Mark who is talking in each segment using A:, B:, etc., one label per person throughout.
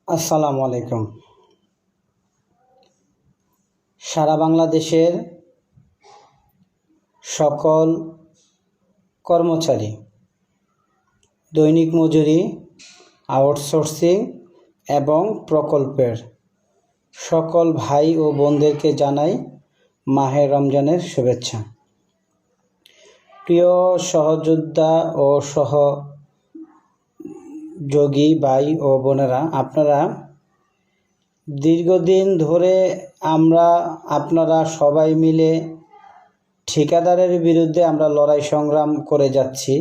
A: আসসালামু আলাইকুম। সারা বাংলাদেশের সকল কর্মচারী, দৈনিক মজুরি, আউটসোর্সিং এবং প্রকল্পের সকল ভাই ও বোনদেরকে জানাই মাহে রমজানের শুভেচ্ছা। প্রিয় সহযোদ্ধা ও সহযোগী ভাই ও বোনেরা, আপনারা দীর্ঘদিন ধরে আপনারা সবাই মিলে ঠিকাদারের বিরুদ্ধে আমরা লড়াই সংগ্রাম করে যাচ্ছি।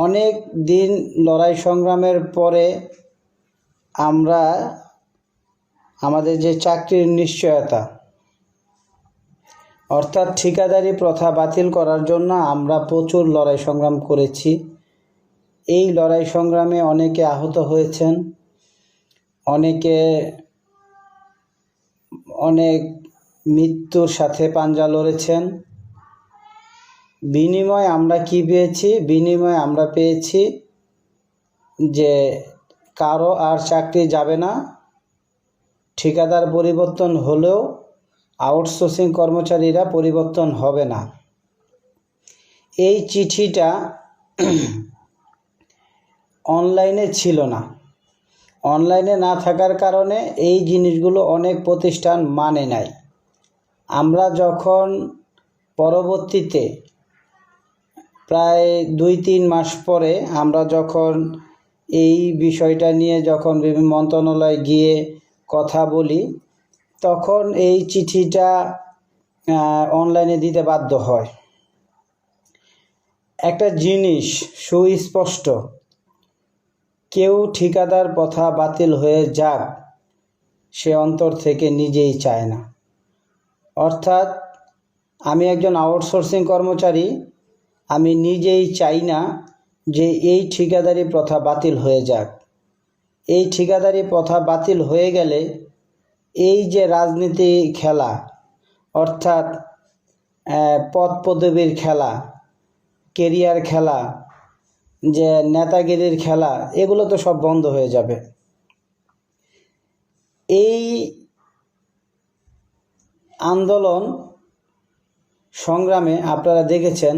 A: অনেক দিন লড়াই সংগ্রামের পরে আমরা আমাদের যে চাকরির নিশ্চয়তা অর্থাৎ ঠিকাদারি প্রথা বাতিল করার জন্য আমরা প্রচুর লড়াই সংগ্রাম করেছি। এই লড়াই সংগ্রামে অনেকে আহত হয়েছেন, অনেক মৃত্যুর সাথে পাঞ্জা লড়েছেন। বিনিময়ে আমরা কি পেয়েছি? বিনিময়ে আমরা পেয়েছি যে কারো আর চাকরি যাবে না। ঠিকাদার পরিবর্তন হলেও আউটসোর্সিং কর্মচারীরা পরিবর্তন হবে না। এই চিঠিটা অনলাইনে ছিল না। অনলাইনে না থাকার কারণে এই জিনিসগুলো অনেক প্রতিষ্ঠান মানে নাই। আমরা যখন পরবর্তীতে প্রায় 2-3 মাস পরে আমরা যখন এই বিষয়টা নিয়ে যখন বিভিন্ন মন্ত্রণালয়ে গিয়ে কথা বলি, তখন এই চিঠিটা অনলাইনে দিতে বাধ্য হয়। একটা জিনিস সুস্পষ্ট, কেউ ঠিকাদার প্রথা বাতিল হয়ে যাক সে অন্তর থেকে নিজেই চায় না। অর্থাৎ আমি একজন আউটসোর্সিং কর্মচারী, আমি নিজেই চাই না যে এই ঠিকাদারি প্রথা বাতিল হয়ে যাক। এই ঠিকাদারি প্রথা বাতিল হয়ে গেলে এই যে রাজনীতি খেলা, অর্থাৎ পদ পদবীর খেলা, কেরিয়ার খেলা, যে নেতাগিরির খেলা, এগুলো তো সব বন্ধ হয়ে যাবে। এই আন্দোলন সংগ্রামে আপনারা দেখেছেন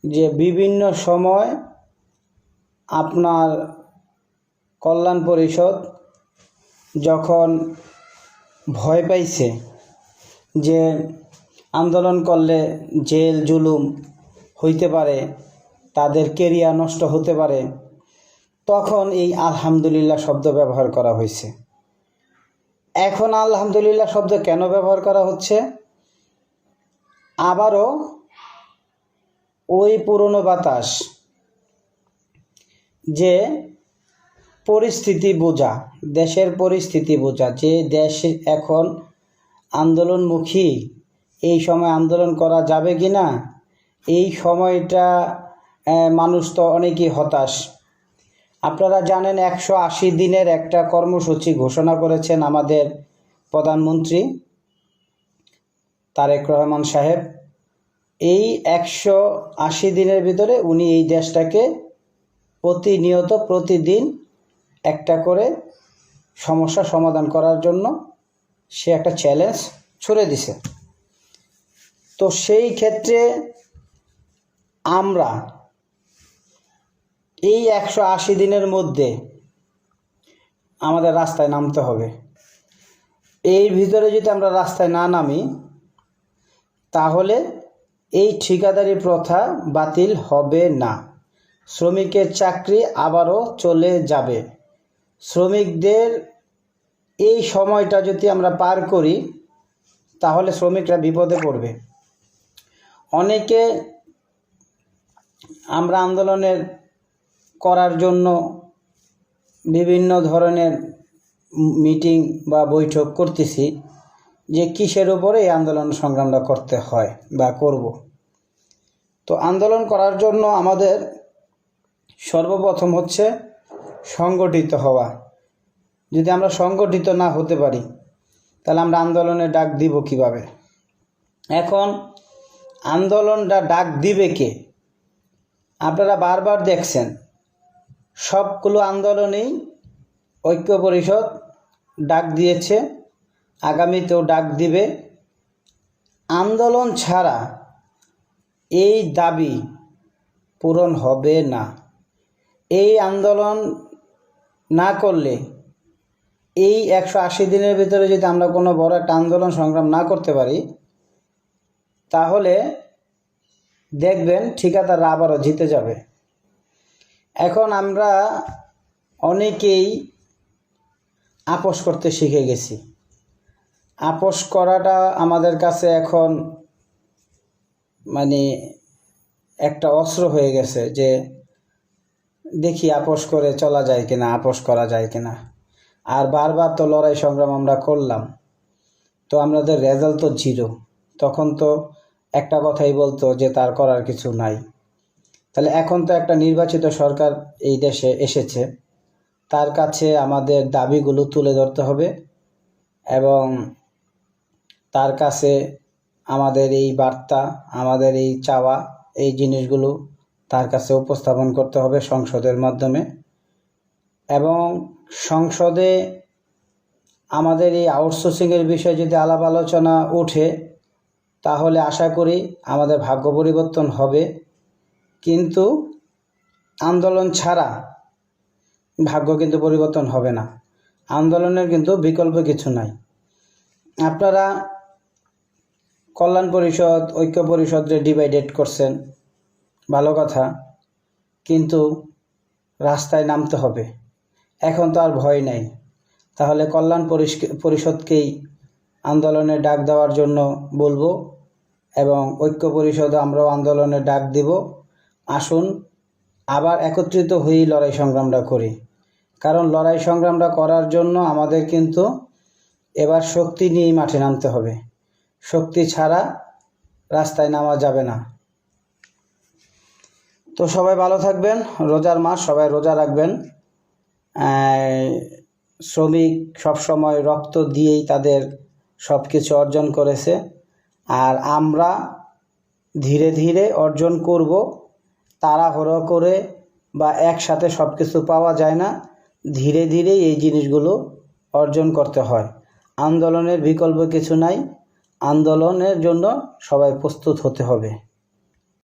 A: যে বিভিন্ন সময় আপনার কল্যাণ পরিষদ যখন ভয় পাইছে যে আন্দোলন করলে জেল জুলুম হইতে পারে, তাদের কেরিয়ার নষ্ট হতে পারে, তখন এই আলহামদুলিল্লাহ শব্দ ব্যবহার করা হয়েছে। এখন আলহামদুলিল্লাহ শব্দ কেন ব্যবহার করা হচ্ছে? আবারও ওই পুরনো বাতাস, যে পরিস্থিতি বোঝা, দেশের পরিস্থিতি বোঝা, যে দেশ এখন আন্দোলনমুখী, এই সময় আন্দোলন করা যাবে কি না, এই সময়টা মানুষ তো অনেকই হতাশ। আপনারা জানেন 180 দিনের একটা কর্মসূচি ঘোষণা করেছেন আমাদের প্রধানমন্ত্রী তারেক রহমান সাহেব। এই 180 দিনের ভিতরে উনি এই দেশটাকে প্রতিনিয়ত প্রতিদিন একটা করে সমস্যা সমাধান করার জন্য সে একটা চ্যালেঞ্জ ছুড়ে দিছে। তো সেই ক্ষেত্রে আমরা এই 180 দিনের মধ্যে আমাদের রাস্তায় নামতে হবে। এর ভিতরে যদি আমরা রাস্তায় না নামি, তাহলে এই ঠিকাদারি প্রথা বাতিল হবে না। শ্রমিকের চাকরি আবারও চলে যাবে। শ্রমিকদের এই সময়টা যদি আমরা পার করি, তাহলে শ্রমিকরা বিপদে পড়বে। অনেকে আমরা আন্দোলনের করার জন্য বিভিন্ন ধরনের মিটিং বা বৈঠক করতেছি, যে কিসের উপরে এই আন্দোলন সংগ্রামটা করতে হয় বা করব। তো আন্দোলন করার জন্য আমাদের সর্বপ্রথম হচ্ছে সংগঠিত হওয়া। যদি আমরা সংগঠিত না হতে পারি, তাহলে আমরা আন্দোলনের ডাক দিব কিভাবে? এখন আন্দোলনটা ডাক দিবে কে? আপনারা বারবার দেখছেন সবগুলো আন্দোলনেই ঐক্য পরিষদ ডাক দিয়েছে, আগামীতেও ডাক দিবে। আন্দোলন ছাড়া এই দাবি পূরণ হবে না। এই আন্দোলন না করলে, এই 180 দিনের ভিতরে যদি আমরা কোনো বড় একটা আন্দোলন সংগ্রাম না করতে পারি, তাহলে দেখবেন ঠিকাদাররা আবারও জিতে যাবে। এখন আমরা অনেকেই আপোষ করতে শিখে গেছি। আপোষ করাটা আমাদের কাছে এখন মানে একটা অস্ত্র হয়ে গেছে, যে দেখি আপোষ করে চলা যায় কিনা, আপোষ করা যায় কিনা। আর বারবার তো লড়াই সংগ্রাম আমরা করলাম, তো আমাদের রেজাল্ট তো জিরো। তখন তো একটা কথাই বলতো যে তার করার কিছু নাই। তাহলে এখন তো একটা নির্বাচিত সরকার এই দেশে এসেছে, তার কাছে আমাদের দাবিগুলো তুলে ধরতে হবে এবং তার কাছে আমাদের এই বার্তা, আমাদের এই চাওয়া, এই জিনিসগুলো তার কাছে উপস্থাপন করতে হবে সংসদের মাধ্যমে। এবং সংসদে আমাদের এই আউটসোর্সিংয়ের বিষয়ে যদি আলাপ আলোচনা ওঠে, তাহলে আশা করি আমাদের ভাগ্য পরিবর্তন হবে। কিন্তু আন্দোলন ছাড়া ভাগ্য কিন্তু পরিবর্তন হবে না। আন্দোলনের কিন্তু বিকল্প কিছু নাই। আপনারা কল্যাণ পরিষদ, ঐক্য পরিষদে ডিভাইডেড করছেন, ভালো কথা, কিন্তু রাস্তায় নামতে হবে। এখন তো আর ভয় নাই। তাহলে কল্যাণ পরিষদকেই আন্দোলনে ডাক দেওয়ার জন্য বলবো এবং ঐক্য পরিষদে আমরাও আন্দোলনে ডাক দিব। আসুন আবার একত্রিত হয়েই লড়াই সংগ্রামটা করি। কারণ লড়াই সংগ্রামটা করার জন্য আমাদের কিন্তু এবার শক্তি নিয়েই মাঠে নামতে হবে। শক্তি ছাড়া রাস্তায় নামা যাবে না। তো সবাই ভালো থাকবেন। রোজার মাস, সবাই রোজা রাখবেন। শ্রমিক সবসময় রক্ত দিয়েই তাদের সব কিছু অর্জন করেছে, আর আমরা ধীরে ধীরে অর্জন করব। তাড়াহুড়ো করে বা একসাথে সব কিছু পাওয়া যায় না, ধীরে ধীরে এই জিনিসগুলো অর্জন করতে হয়। আন্দোলনের বিকল্প কিছু নাই, আন্দোলনের জন্য সবাই প্রস্তুত হতে হবে।